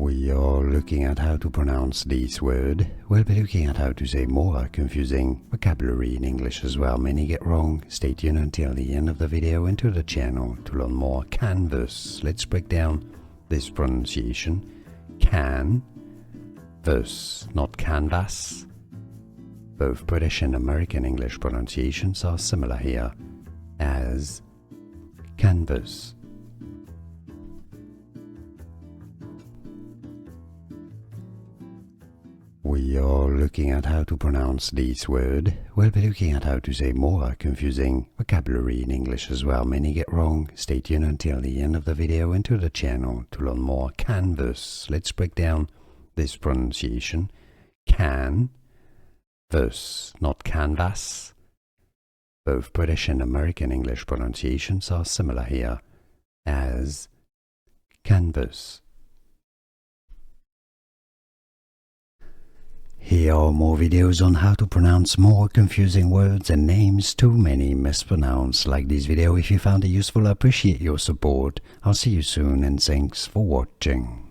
We are looking at how to pronounce this word. We'll be looking at how to say more confusing vocabulary in English as well. Many get wrong. Stay tuned until the end of the video and to the channel to learn more. Canvas. Let's break down this pronunciation. Canvas, not canvas. Both British and American English pronunciations are similar here as canvas. We are looking at how to pronounce this word. We'll be looking at how to say more confusing vocabulary in English as well. Many get wrong. Stay tuned until the end of the video and to the channel to learn more. Canvas. Let's break down this pronunciation. Canvas, not canvas. Both British and American English pronunciations are similar here as canvas. Here are more videos on how to pronounce more confusing words and names too many mispronounced. Like this video if you found it useful. I appreciate your support. I'll see you soon and thanks for watching.